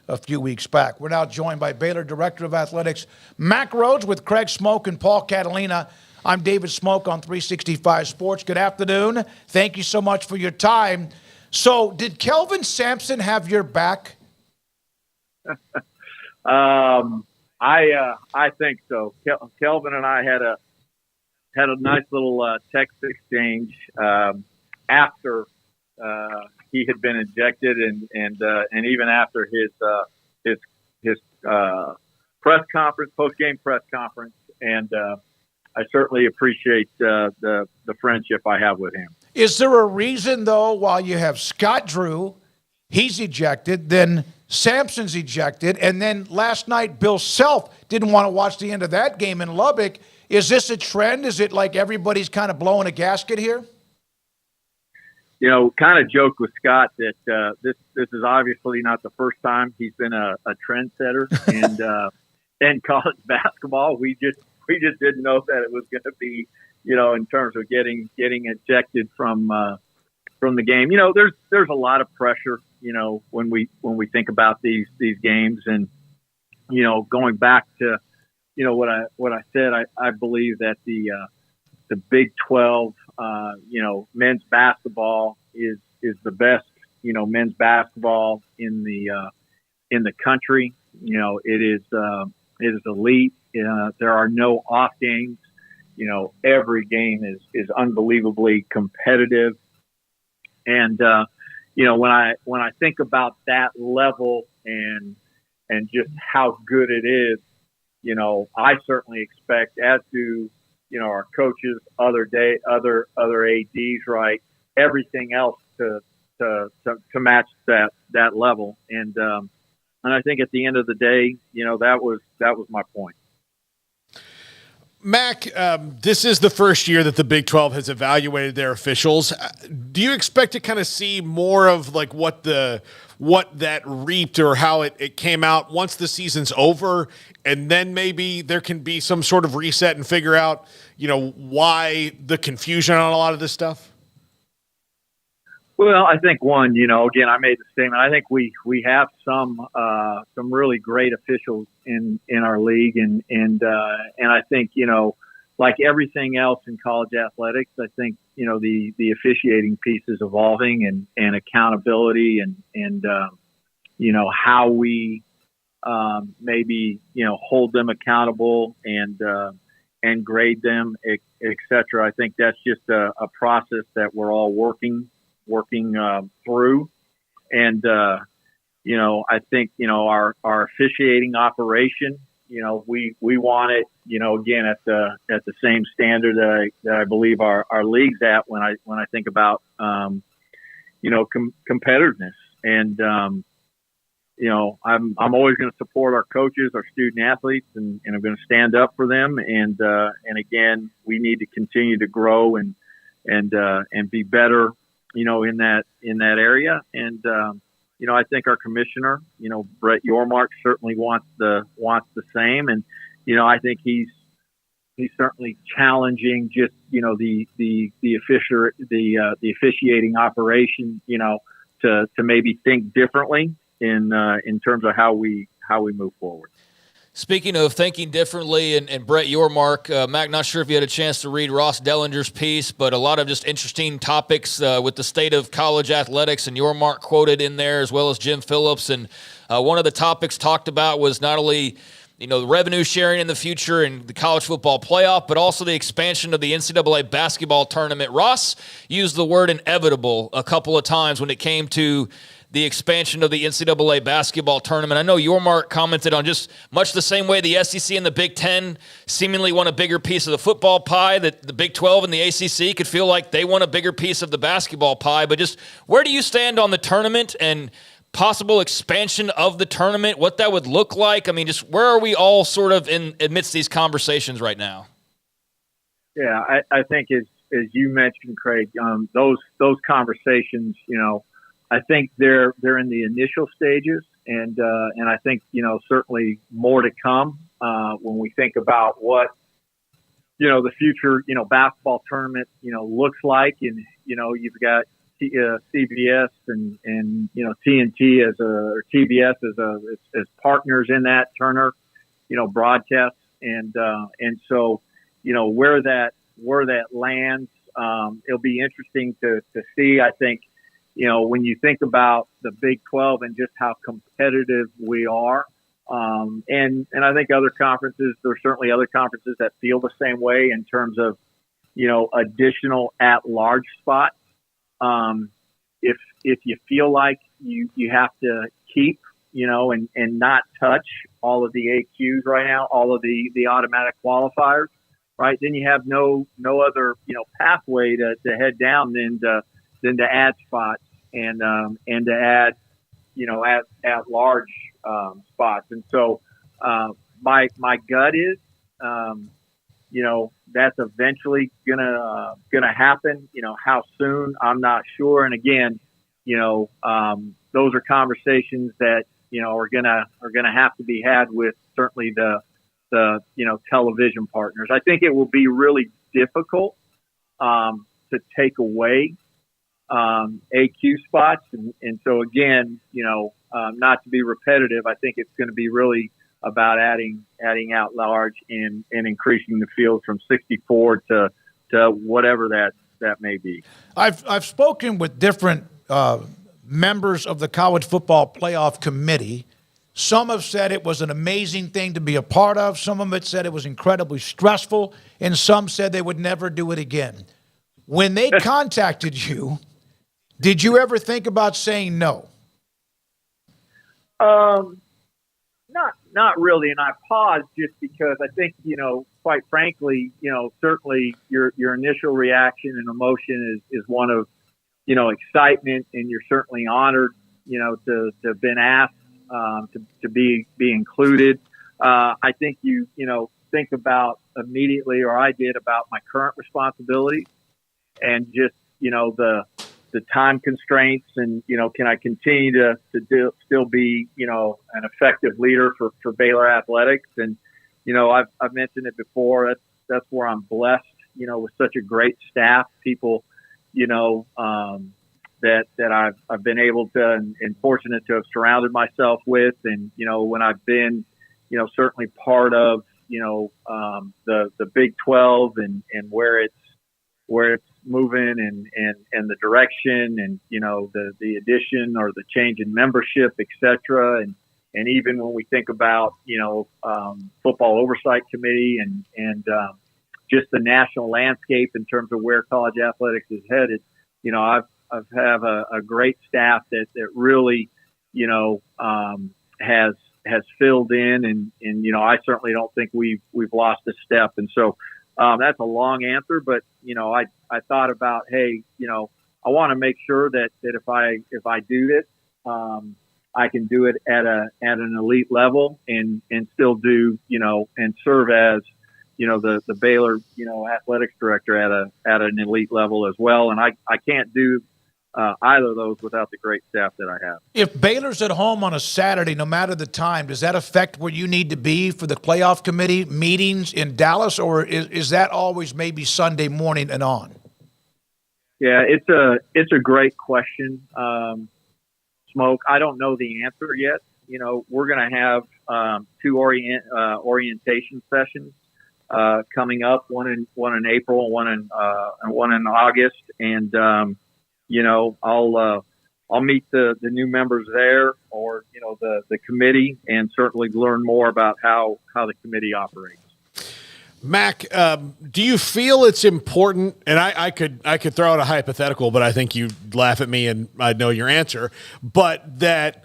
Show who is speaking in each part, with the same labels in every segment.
Speaker 1: a few weeks back. We're now joined by Baylor Director of Athletics, Mack Rhoades, with Craig Smoak and Paul Catalina. I'm David Smoak on 365 Sports. Good afternoon. Thank you so much for your time. So, did Kelvin Sampson have your back?
Speaker 2: I think so. Kelvin and I had a nice little text exchange after he had been ejected, and even after his press conference, post-game press conference, and I certainly appreciate the friendship I have with him.
Speaker 1: Is there a reason, though, while you have Scott Drew, he's ejected, then Sampson's ejected, and then last night Bill Self didn't want to watch the end of that game in Lubbock? Is this a trend? Is it like everybody's kind of blowing a gasket here?
Speaker 2: You know, kind of joked with Scott that this is obviously not the first time he's been a trendsetter in college basketball. We just didn't know that it was going to be, you know, in terms of getting ejected from the game. You know, there's a lot of pressure, you know, when we think about these games, and you know, going back to, you know, what I said, I believe that the Big 12, you know, men's basketball is the best, you know, men's basketball in the country. You know, it is elite. There are no off games. You know, every game is unbelievably competitive. And you know, when I think about that level and just how good it is, you know, I certainly expect, as do, you know, our coaches, other ADs, right, everything else to match that level. And I think at the end of the day, you know, that was my point.
Speaker 3: Mack, this is the first year that the Big 12 has evaluated their officials. Do you expect to kind of see more of like what that reaped or how it came out once the season's over, and then maybe there can be some sort of reset and figure out, you know, why the confusion on a lot of this stuff?
Speaker 2: Well, I think one, you know, again, I made the statement. I think we have some really great officials in our league, and I think, you know, like everything else in college athletics, I think, you know, the officiating piece is evolving, and accountability, and you know, how we maybe, you know, hold them accountable and grade them, et cetera. I think that's just a process that we're all working through. And, you know, I think, you know, our officiating operation, you know, we want it, you know, again, at the same standard that I believe our league's at when I think about, you know, competitiveness. And, you know, I'm always going to support our coaches, our student athletes, and I'm going to stand up for them. And again, we need to continue to grow and be better, you know, in that area. And, you know, I think our commissioner, you know, Brett Yormark, certainly wants the same. And, you know, I think he's certainly challenging just, you know, the officiating operation, you know, to maybe think differently in terms of how we move forward.
Speaker 4: Speaking of thinking differently and Brett Yormark, Mack, not sure if you had a chance to read Ross Dellinger's piece, but a lot of just interesting topics with the state of college athletics, and Yormark quoted in there, as well as Jim Phillips. And one of the topics talked about was not only, you know, the revenue sharing in the future and the college football playoff, but also the expansion of the NCAA basketball tournament. Ross used the word inevitable a couple of times when it came to the expansion of the NCAA basketball tournament. I know Yormark commented on just much the same way the SEC and the Big Ten seemingly want a bigger piece of the football pie, that the Big 12 and the ACC could feel like they want a bigger piece of the basketball pie. But just where do you stand on the tournament and possible expansion of the tournament, what that would look like? I mean, just where are we all sort of in amidst these conversations right now?
Speaker 2: Yeah, I think as you mentioned, Craig, those conversations, you know, I think they're in the initial stages, and I think, you know, certainly more to come when we think about what, you know, the future, you know, basketball tournament, you know, looks like. And, you know, you've got CBS and TNT or TBS as partners in that Turner, broadcast, and so where that lands, it'll be interesting to see. I think when you think about the Big 12 and just how competitive we are, and I think other conferences, there's certainly other conferences that feel the same way in terms of additional at-large spots. If you feel like you have to keep, and not touch all of the AQs right now, all of the automatic qualifiers, right? Then you have no other, pathway to head down than to add spots and to add, at large spots. And so my gut is, that's eventually gonna happen. How soon, I'm not sure. And again, those are conversations that are gonna have to be had with certainly the television partners. I think it will be really difficult to take away AQ spots, and so again, not to be repetitive, I think it's going to be really about adding out large and increasing the field from 64 to whatever that may be.
Speaker 1: I've spoken with different members of the College Football Playoff Committee. Some have said it was an amazing thing to be a part of. Some of them said it was incredibly stressful, and some said they would never do it again. When they contacted you, did you ever think about saying no?
Speaker 2: Not really. And I paused just because I think, quite frankly, certainly your initial reaction and emotion is one of, excitement, and you're certainly honored, to have been asked, to be included. I think you think about immediately, or I did, about my current responsibilities and just, the time constraints, and can I continue to still be an effective leader for Baylor athletics? And I've mentioned it before. That's where I'm blessed, with such a great staff, people that I've been able to and fortunate to have surrounded myself with, and when I've been certainly part of the Big 12 and where it's moving and the direction, and the addition or the change in membership, etc. And even when we think about football oversight committee and just the national landscape in terms of where college athletics is headed, I've have a great staff that really has filled in, and I certainly don't think we've lost a step. And so that's a long answer, but I thought about, hey, I want to make sure that if I do this, I can do it at an elite level and still do and serve as the Baylor athletics director at an elite level as well. And I can't do either of those without the great staff that I have.
Speaker 1: If Baylor's at home on a Saturday, no matter the time, does that affect where you need to be for the playoff committee meetings in Dallas, or is that always maybe Sunday morning and on?
Speaker 2: Yeah, it's a great question, Smoak. I don't know the answer yet. We're going to have two orientation sessions coming up, one in April, one in August, and I'll meet the new members there, or the committee, and certainly learn more about how the committee operates.
Speaker 3: Mack, do you feel it's important? And I could throw out a hypothetical, but I think you'd laugh at me and I'd know your answer. But that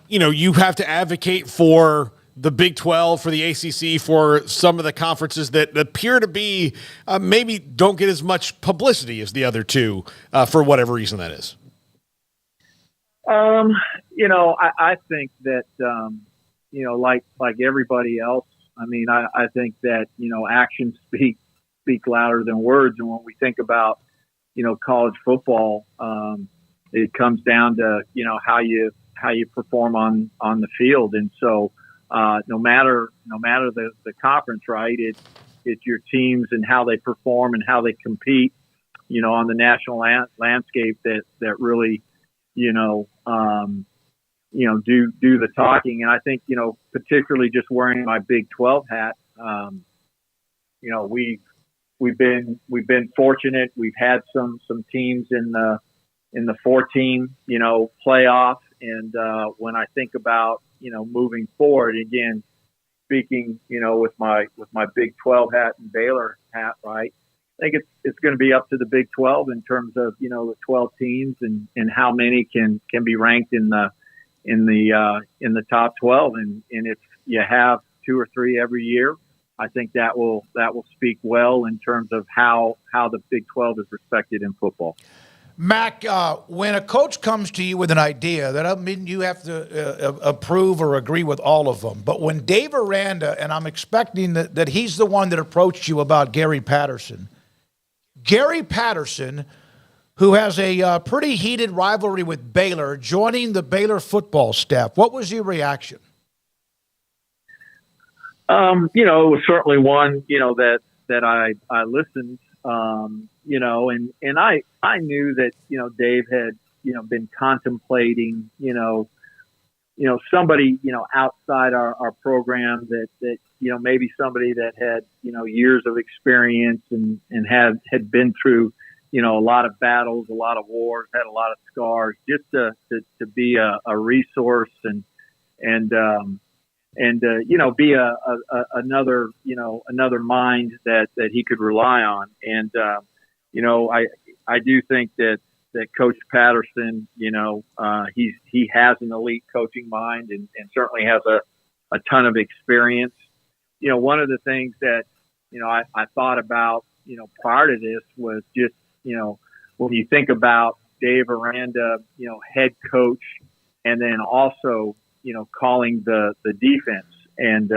Speaker 3: you have to advocate for the Big 12, for the ACC, for some of the conferences that appear to be maybe don't get as much publicity as the other two, for whatever reason that is.
Speaker 2: I think that like everybody else. I mean, I think that actions speak louder than words, and when we think about college football, it comes down to how you perform on the field, and so. No matter the conference, right? It's your teams and how they perform and how they compete, on the national landscape that really, do the talking. And I think, particularly just wearing my Big 12 hat, we've been fortunate. We've had some teams in the 14, playoff. And when I think about, moving forward, again, speaking, with my Big 12 hat and Baylor hat, right? I think it's going to be up to the Big 12 in terms of, the 12 teams and how many can be ranked in the top 12. And if you have 2 or 3 every year, I think that will speak well in terms of how the Big 12 is respected in football.
Speaker 1: Mack, when a coach comes to you with an idea, that doesn't mean you have to approve or agree with all of them. But when Dave Aranda, and I'm expecting that he's the one that approached you about Gary Patterson, who has a pretty heated rivalry with Baylor, joining the Baylor football staff, what was your reaction?
Speaker 2: It was certainly one, that I listened, and I knew that, Dave had, been contemplating, somebody, outside our program that, maybe somebody that had, years of experience and had been through, a lot of battles, a lot of wars, had a lot of scars, just to be a resource and be another, another mind that he could rely on. And, I do think that Coach Patterson, he has an elite coaching mind and certainly has a ton of experience. One of the things that, I thought about, prior to this was just, when you think about Dave Aranda, head coach, and then also, calling the defense and,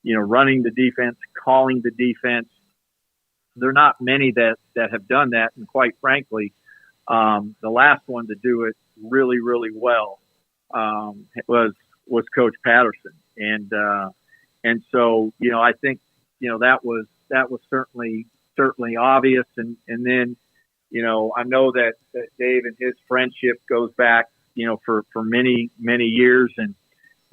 Speaker 2: running the defense, calling the defense. There are not many that have done that. And quite frankly, the last one to do it really, really well, was Coach Patterson. And so, I think, that was certainly obvious. And then, I know that Dave and his friendship goes back, for many, many years. And,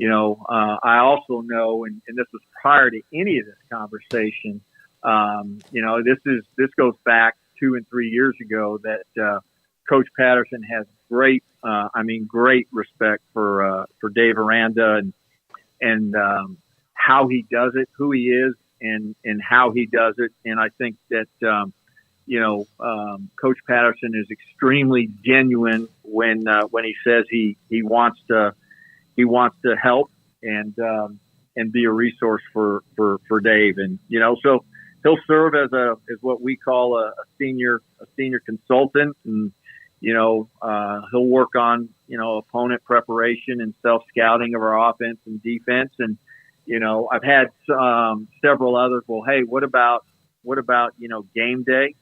Speaker 2: I also know, and this was prior to any of this conversation, this goes back 2 and 3 years ago that Coach Patterson has great respect for Dave Aranda and how he does it, who he is, and how he does it. And I think that Coach Patterson is extremely genuine when he says he wants to help and be a resource for Dave. And so he'll serve as what we call a senior consultant, and he'll work on opponent preparation and self scouting of our offense and defense. And I've had several others. Well, hey, what about game day,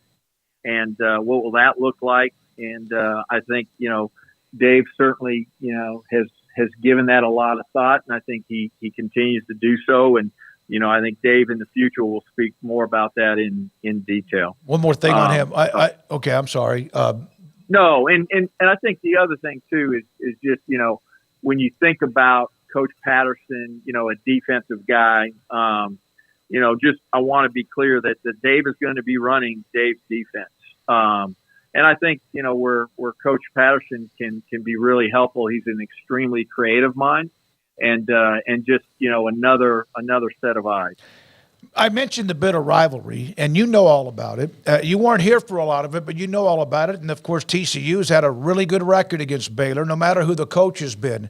Speaker 2: and what will that look like? And I think Dave certainly has given that a lot of thought, and I think he continues to do so. And I think Dave in the future will speak more about that in detail.
Speaker 1: One more thing on him. Okay, I'm sorry.
Speaker 2: No, and I think the other thing too is just when you think about Coach Patterson, a defensive guy, just I want to be clear that Dave is going to be running Dave's defense. And I think, where Coach Patterson can be really helpful. He's an extremely creative mind and just, another set of eyes.
Speaker 1: I mentioned the bit of rivalry, and you know all about it. You weren't here for a lot of it, but you know all about it. And, of course, TCU's had a really good record against Baylor, no matter who the coach has been.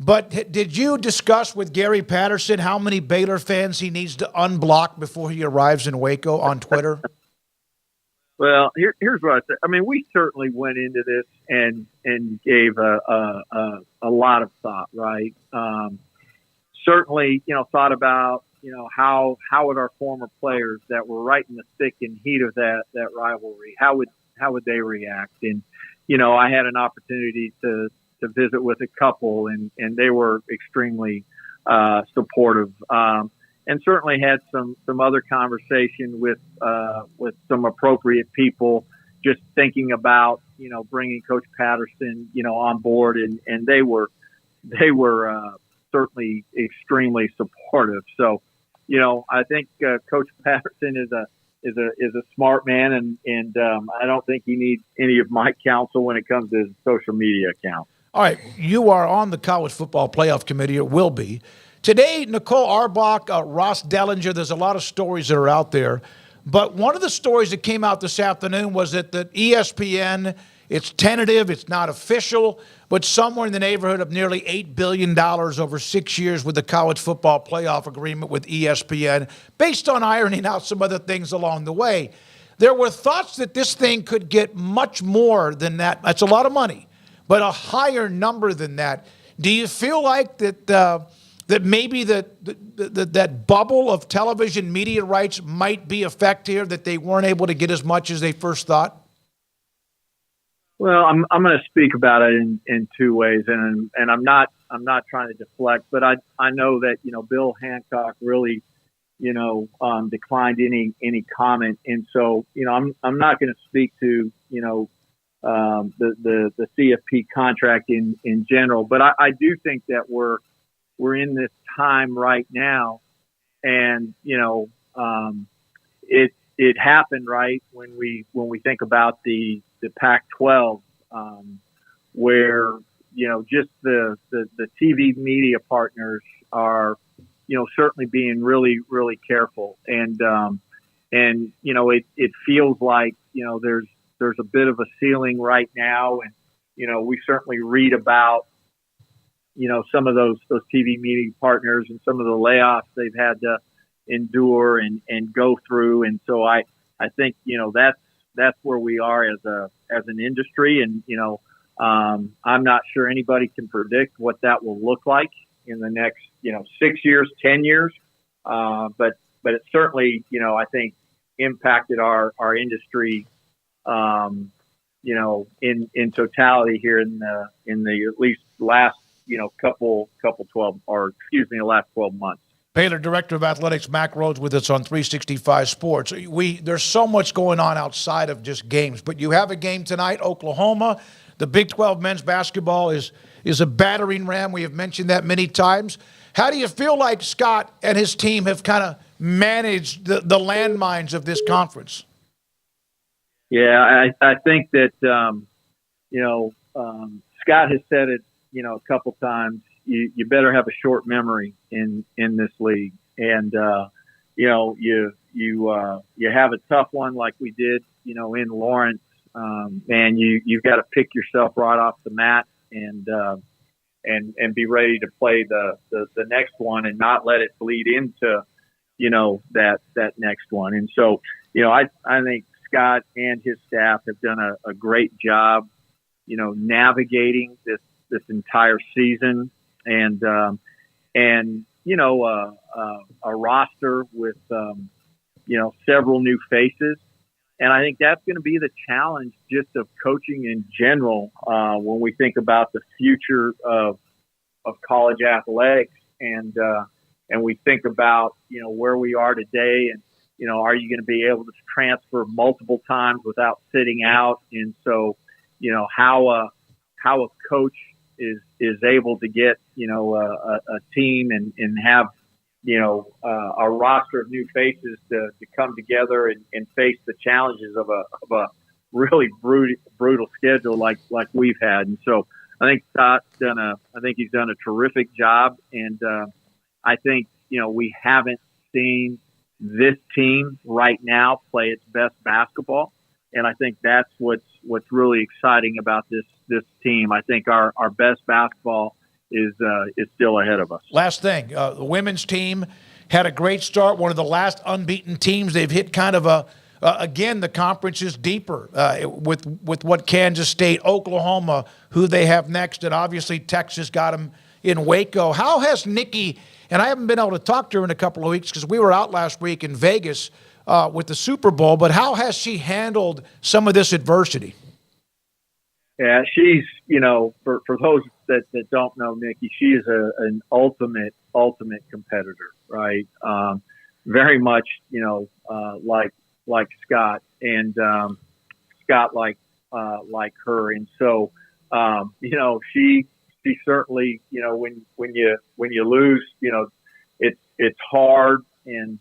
Speaker 1: But did you discuss with Gary Patterson how many Baylor fans he needs to unblock before he arrives in Waco on Twitter?
Speaker 2: Well, here's what I said. I mean, we certainly went into this and gave a lot of thought, right? Certainly, thought about, how would our former players that were right in the thick and heat of that rivalry, how would they react? And, I had an opportunity to visit with a couple, and they were extremely supportive. And certainly had some other conversation with some appropriate people, just thinking about, bringing Coach Patterson, on board, and they were certainly extremely supportive. So, I think Coach Patterson is a smart man, and I don't think he needs any of my counsel when it comes to his social media account.
Speaker 1: All right, you are on the College Football Playoff Committee, or will be. Today, Nicole Auerbach, Ross Dellinger, there's a lot of stories that are out there. But one of the stories that came out this afternoon was that the ESPN, it's tentative, it's not official, but somewhere in the neighborhood of nearly $8 billion over 6 years with the College Football Playoff agreement with ESPN, based on ironing out some other things along the way. There were thoughts that this thing could get much more than that. That's a lot of money, but a higher number than that. Do you feel like that maybe that bubble of television media rights might be effect here, that they weren't able to get as much as they first thought?
Speaker 2: Well, I'm going to speak about it in two ways, and I'm not trying to deflect, but I know that Bill Hancock really declined any comment, and so I'm not going to speak to the CFP contract in general, but I do think that we're in this time right now, and it happened right when we think about the Pac-12, where just the TV media partners are certainly being really careful, and it feels like there's a bit of a ceiling right now, and we certainly read about some of those TV media partners and some of the layoffs they've had to endure and go through. And so I think, that's where we are as an industry. And, I'm not sure anybody can predict what that will look like in the next, 6 years, 10 years. But it certainly, I think impacted our industry, in totality here in the at least last, the last 12 months.
Speaker 1: Baylor Director of Athletics, Mack Rhoades, with us on 365 Sports. There's so much going on outside of just games, but you have a game tonight, Oklahoma. The Big 12 men's basketball is a battering ram. We have mentioned that many times. How do you feel like Scott and his team have kind of managed the landmines of this conference?
Speaker 2: Yeah, I think that, Scott has said it, a couple times. You better have a short memory in this league, and you have a tough one like we did, in Lawrence, and you've got to pick yourself right off the mat and be ready to play the next one and not let it bleed into that next one. And so I think Scott and his staff have done a great job navigating this entire season, and a roster with several new faces, and I think that's going to be the challenge just of coaching in general when we think about the future of college athletics, and we think about where we are today, and are you going to be able to transfer multiple times without sitting out, and so how a coach is able to get a team and have a roster of new faces to come together and face the challenges of a really brutal schedule like we've had. And so I think he's done a terrific job, and I think we haven't seen this team right now play its best basketball, and I think that's what's really exciting about this team. I think our best basketball is still ahead of us.
Speaker 1: Last thing, the women's team had a great start, one of the last unbeaten teams. They've hit kind of again, the conference is deeper with what Kansas State, Oklahoma, who they have next, and obviously Texas got them in Waco. How has Nikki, and I haven't been able to talk to her in a couple of weeks because we were out last week in Vegas with the Super Bowl, but how has she handled some of this adversity?
Speaker 2: Yeah, she's, for those that don't know Nikki, she is an ultimate competitor, right? Very much, like Scott. And mascot like her. And so, she certainly, when you lose, it's hard and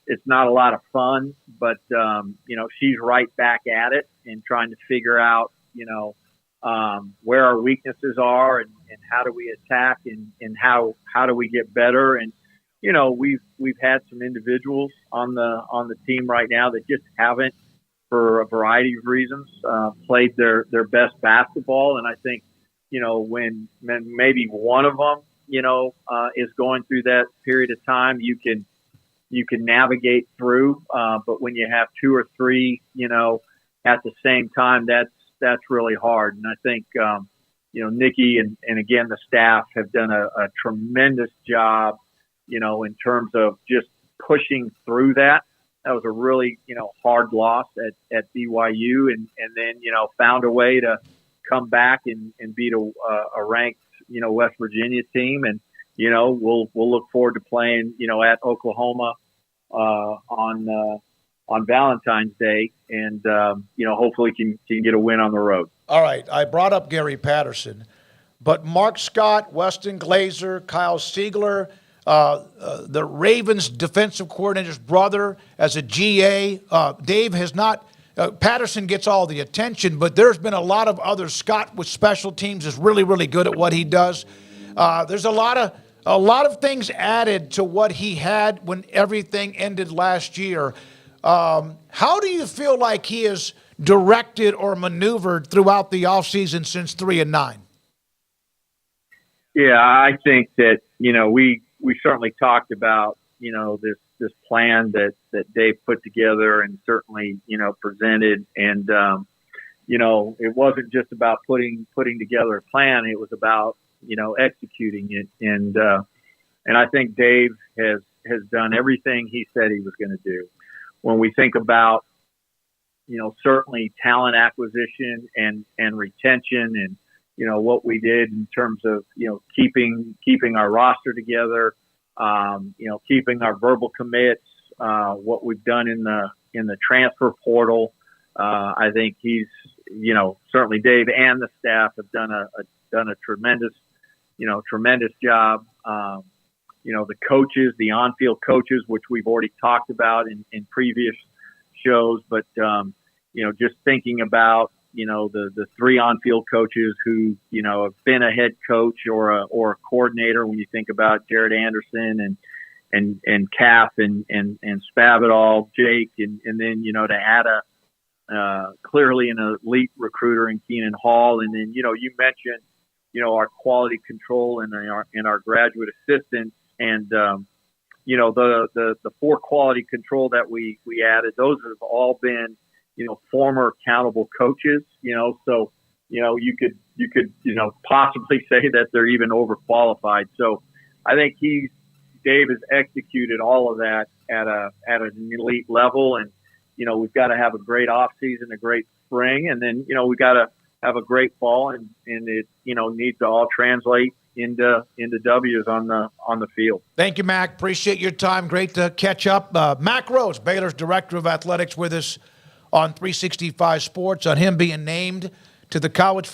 Speaker 2: it's not a lot of fun, but she's right back at it and trying to figure out, where our weaknesses are and how do we attack and how do we get better. And, we've had some individuals on the team right now that just haven't, for a variety of reasons, played their best basketball. And I think, when maybe one of them, is going through that period of time, you can navigate through. But when you have two or three, at the same time, that's really hard. And I think, Nikki and again, the staff have done a tremendous job, in terms of just pushing through that. That was a really, hard loss at BYU and then, found a way to come back and beat a ranked, West Virginia team. And, we'll look forward to playing, at Oklahoma, on Valentine's Day and, hopefully can get a win on the road.
Speaker 1: All right. I brought up Gary Patterson, but Mark Scott, Weston Glazer, Kyle Siegler, the Ravens defensive coordinator's brother as a GA. Dave has not Patterson gets all the attention, but there's been a lot of others. Scott with special teams is really, really good at what he does. There's a lot of things added to what he had when everything ended last year. How do you feel like he has directed or maneuvered throughout the offseason since 3-9?
Speaker 2: Yeah, I think that, we certainly talked about, this plan that Dave put together and certainly, presented. And, it wasn't just about putting together a plan. It was about, executing it. And I think Dave has done everything he said he was going to do. When we think about, certainly talent acquisition and retention and, what we did in terms of, keeping our roster together, keeping our verbal commits, what we've done in the transfer portal. I think he's, certainly Dave and the staff have done a tremendous job. The coaches, the on-field coaches, which we've already talked about in previous shows, but, just thinking about, the three on-field coaches who, have been a head coach or a coordinator. When you think about Jared Anderson and Calf and Spavital, Jake, and then, to add clearly an elite recruiter in Keenan Hall. And then, you mentioned, our quality control and our graduate assistants and, the four quality control that we added, those have all been, former accountable coaches, so, you could, possibly say that they're even overqualified. So I think Dave has executed all of that at an elite level. And, we've got to have a great off season, a great spring. And then, we've got to have a great fall and it, needs to all translate into W's on the field.
Speaker 1: Thank you, Mac. Appreciate your time. Great to catch up. Mack Rhoades, Baylor's Director of Athletics, with us on 365 Sports, on him being named to the college